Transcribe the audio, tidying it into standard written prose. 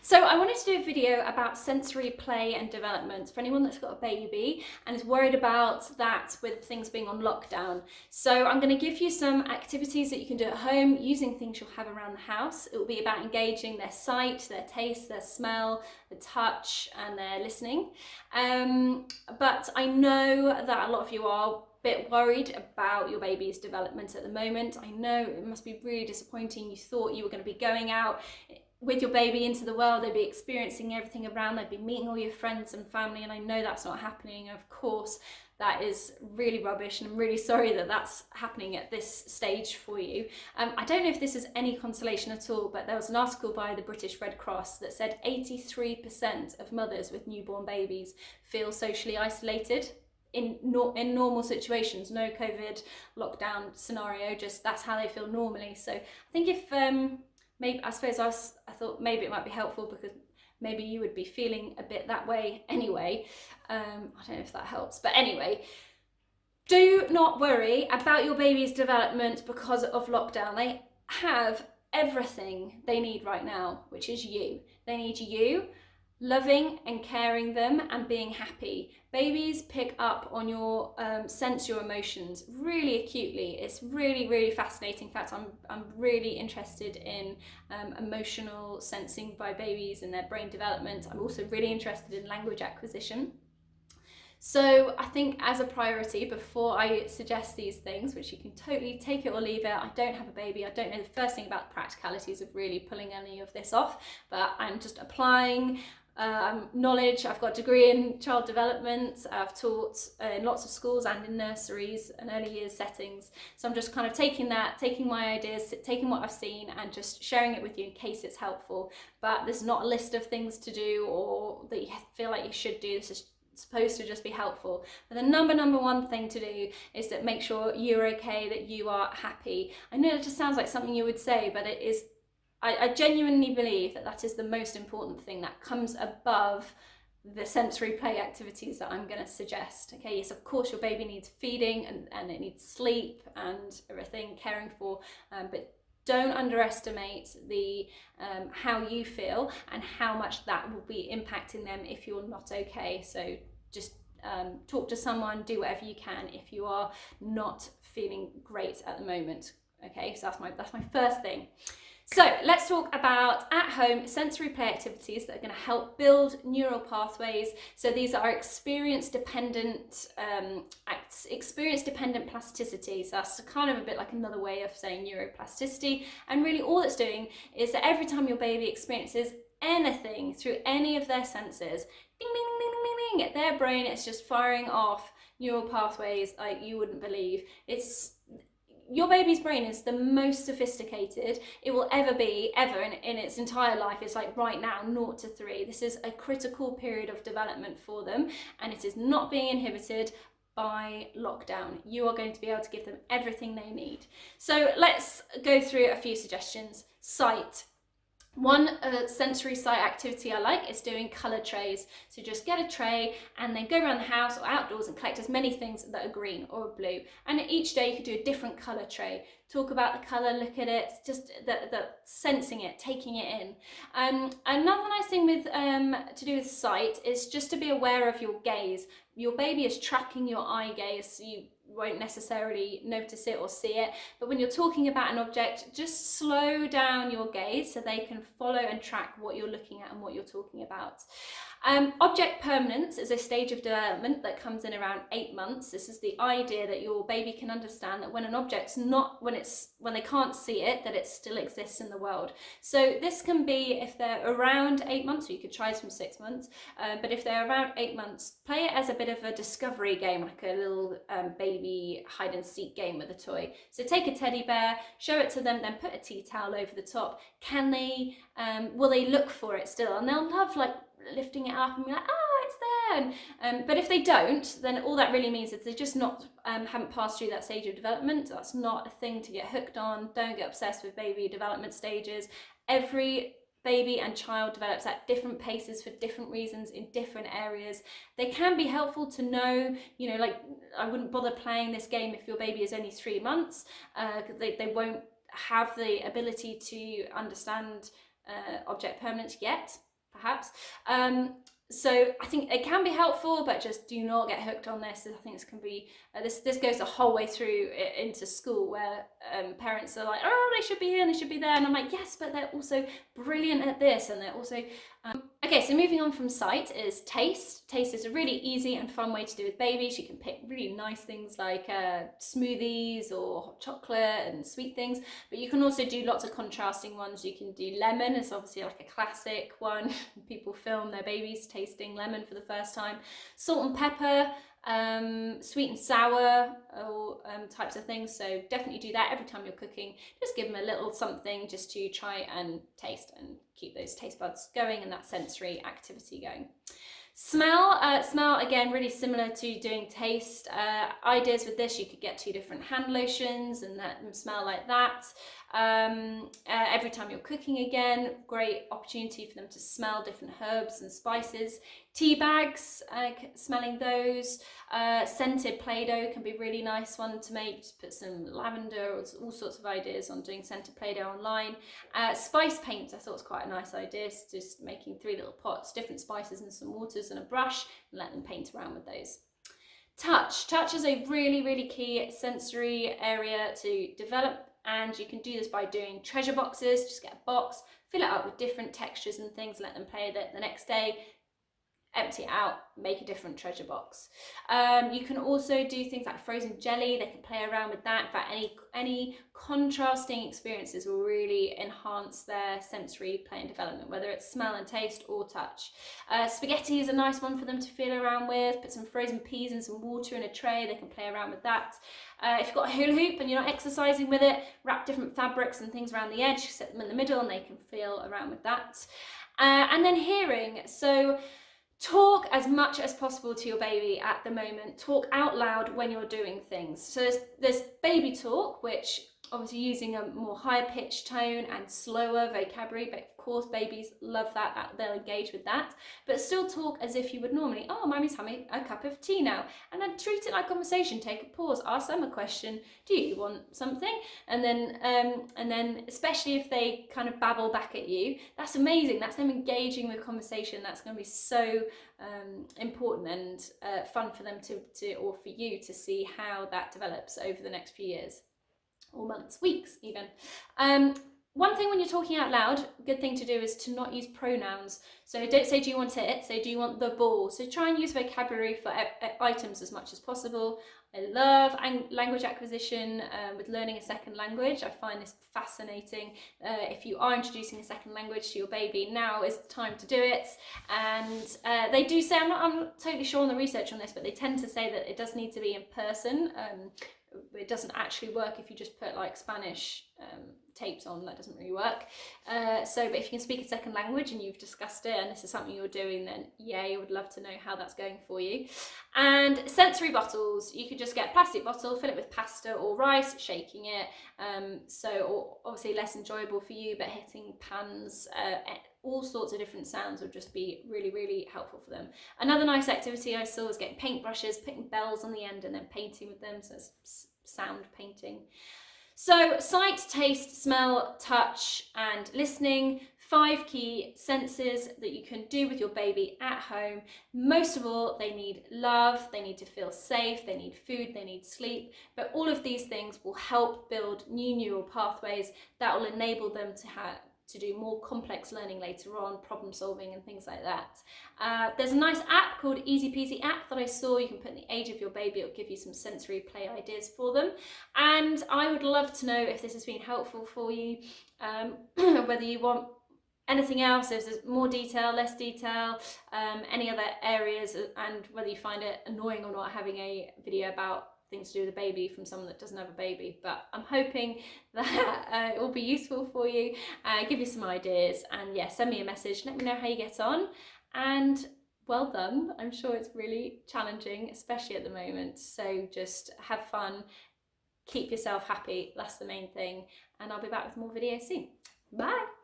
So I wanted to do a video about sensory play and development for anyone that's got a baby and is worried about that with things being on lockdown. So I'm going to give you some activities that you can do at home using things you'll have around the house. It will be about engaging their sight, their taste, their smell, their touch and their listening. But I know that a lot of you are bit worried about your baby's development at the moment. I know it must be really disappointing. You thought you were going to be going out with your baby into the world, they'd be experiencing everything around, they'd be meeting all your friends and family, and I know that's not happening. Of course, that is really rubbish, and I'm really sorry that that's happening at this stage for you. I don't know if this is any consolation at all, but there was an article by the British Red Cross that said 83% of mothers with newborn babies feel socially isolated in normal situations, no COVID lockdown scenario, just that's how they feel normally. So I think if maybe I thought maybe it might be helpful because maybe you would be feeling a bit that way anyway. I don't know if that helps, but anyway, do not worry about your baby's development because of lockdown. They have everything they need right now, which is you. They need you loving and caring them and being happy. Babies pick up on your sense your emotions really acutely. It's really fascinating. In fact, I'm really interested in emotional sensing by babies and their brain development. I'm also really interested in language acquisition. So I think as a priority, before I suggest these things, which you can totally take it or leave it, I don't have a baby, I don't know the first thing about the practicalities of really pulling any of this off, but I'm just applying knowledge. I've got a degree in child development. I've taught in lots of schools and in nurseries and early years settings. So I'm just kind of taking my ideas, taking what I've seen and just sharing it with you in case it's helpful. But there's not a list of things to do or that you feel like you should do. This is supposed to just be helpful. But the number one thing to do is that make sure you're okay, that you are happy. I know it just sounds like something you would say, but it is. I genuinely believe that is the most important thing that comes above the sensory play activities that I'm going to suggest. Okay, yes, of course your baby needs feeding and it needs sleep and everything, caring for, but don't underestimate the how you feel and how much that will be impacting them if you're not okay. So just talk to someone, do whatever you can if you are not feeling great at the moment. Okay, so that's my first thing. So let's talk about at-home sensory play activities that are going to help build neural pathways. So these are experience-dependent plasticity. So that's kind of a bit like another way of saying neuroplasticity. And really all it's doing is that every time your baby experiences anything through any of their senses, ding, ding, ding, ding, ding, ding, at their brain, it's just firing off neural pathways like you wouldn't believe. Your baby's brain is the most sophisticated it will ever be, ever in its entire life. It's like right now, 0 to 3. This is a critical period of development for them, and it is not being inhibited by lockdown. You are going to be able to give them everything they need. So let's go through a few suggestions. Sight. One sensory sight activity I like is doing colour trays. So just get a tray and then go around the house or outdoors and collect as many things that are green or blue. And each day you could do a different colour tray. Talk about the colour, look at it, just the sensing it, taking it in. Another nice thing with to do with sight is just to be aware of your gaze. Your baby is tracking your eye gaze, so you won't necessarily notice it or see it, but when you're talking about an object, just slow down your gaze so they can follow and track what you're looking at and what you're talking about. Object permanence is a stage of development that comes in around 8 months. This is the idea that your baby can understand that when an object's not, when they can't see it, that it still exists in the world. So this can be if they're around 8 months, or you could try this from 6 months, but if they're around 8 months, play it as a bit of a discovery game, like a little baby hide and seek game with a toy. So take a teddy bear, show it to them, then put a tea towel over the top. Can they, will they look for it still? And they'll love like lifting it up and be like, oh, it's there. But if they don't, then all that really means is they just not haven't passed through that stage of development. That's not a thing to get hooked on. Don't get obsessed with baby development stages. Every baby and child develops at different paces for different reasons in different areas. They can be helpful to know, you know, like I wouldn't bother playing this game if your baby is only 3 months, because they won't have the ability to understand object permanence yet. perhaps. So I think it can be helpful, but just do not get hooked on this. I think this can be this goes the whole way through into school, where parents are like, oh, they should be here and they should be there, and I'm like, yes, but they're also brilliant at this, and they're also okay. So moving on from sight is taste. Taste is a really easy and fun way to do with babies. You can pick really nice things like smoothies or hot chocolate and sweet things, but you can also do lots of contrasting ones. You can do lemon. It's obviously like a classic one. People film their babies tasting lemon for the first time. Salt and pepper, sweet and sour, or types of things. So definitely do that every time you're cooking. Just give them a little something just to try and taste and keep those taste buds going and that sensory activity going. Smell, again, really similar to doing taste. Ideas with this, you could get 2 different hand lotions and let them smell like that. Every time you're cooking, again, great opportunity for them to smell different herbs and spices. Tea bags, smelling those. Scented Play-Doh can be a really nice one to make. Just put some lavender, or all sorts of ideas on doing scented Play-Doh online. Spice paint, I thought was quite a nice idea. Just making 3 little pots, different spices and some waters and a brush, and let them paint around with those. Touch is a really, really key sensory area to develop, and you can do this by doing treasure boxes. Just get a box, fill it up with different textures and things, let them play with it the next day, empty it out, make a different treasure box. You can also do things like frozen jelly. They can play around with that. In fact, any contrasting experiences will really enhance their sensory play and development, whether it's smell and taste or touch. Spaghetti is a nice one for them to feel around with. Put some frozen peas and some water in a tray. They can play around with that. If you've got a hula hoop and you're not exercising with it, wrap different fabrics and things around the edge, set them in the middle, and they can feel around with that. And then hearing. So talk as much as possible to your baby at the moment. Talk out loud when you're doing things. So there's baby talk, which obviously using a more higher pitched tone and slower vocabulary, but of course babies love that, they'll engage with that, but still talk as if you would normally. Oh, mommy's having a cup of tea now, and then treat it like conversation. Take a pause, ask them a question. Do you want something? And then especially if they kind of babble back at you, that's amazing. That's them engaging with conversation. That's going to be so important and fun for them to or for you to see how that develops over the next few years, or months, weeks even. One thing when you're talking out loud, a good thing to do is to not use pronouns. So don't say, do you want it? Say, do you want the ball? So try and use vocabulary for items as much as possible. I love language acquisition with learning a second language. I find this fascinating. If you are introducing a second language to your baby, now is the time to do it. And they do say, I'm not totally sure on the research on this, but they tend to say that it does need to be in person. It doesn't actually work if you just put like Spanish tapes on. That doesn't really work. But if you can speak a second language and you've discussed it and this is something you're doing, then yay, I would love to know how that's going for you. And sensory bottles, you could just get a plastic bottle, fill it with pasta or rice, shaking it. Or obviously less enjoyable for you, but hitting pans, all sorts of different sounds would just be really, really helpful for them. Another nice activity I saw was getting paintbrushes, putting bells on the end and then painting with them, so it's sound painting. So sight, taste, smell, touch and listening, 5 key senses that you can do with your baby at home. Most of all, they need love, they need to feel safe, they need food, they need sleep, but all of these things will help build new neural pathways that will enable them to do more complex learning later on, problem solving and things like that. There's a nice app called Easy Peasy app that I saw. You can put in the age of your baby, it'll give you some sensory play ideas for them. And I would love to know if this has been helpful for you, whether you want anything else, if there's more detail, less detail, any other areas, and whether you find it annoying or not having a video about things to do with a baby from someone that doesn't have a baby. But I'm hoping that it will be useful for you, give you some ideas, and yeah, send me a message, let me know how you get on, and well done. I'm sure it's really challenging, especially at the moment, so just have fun, keep yourself happy, that's the main thing, and I'll be back with more videos soon. Bye.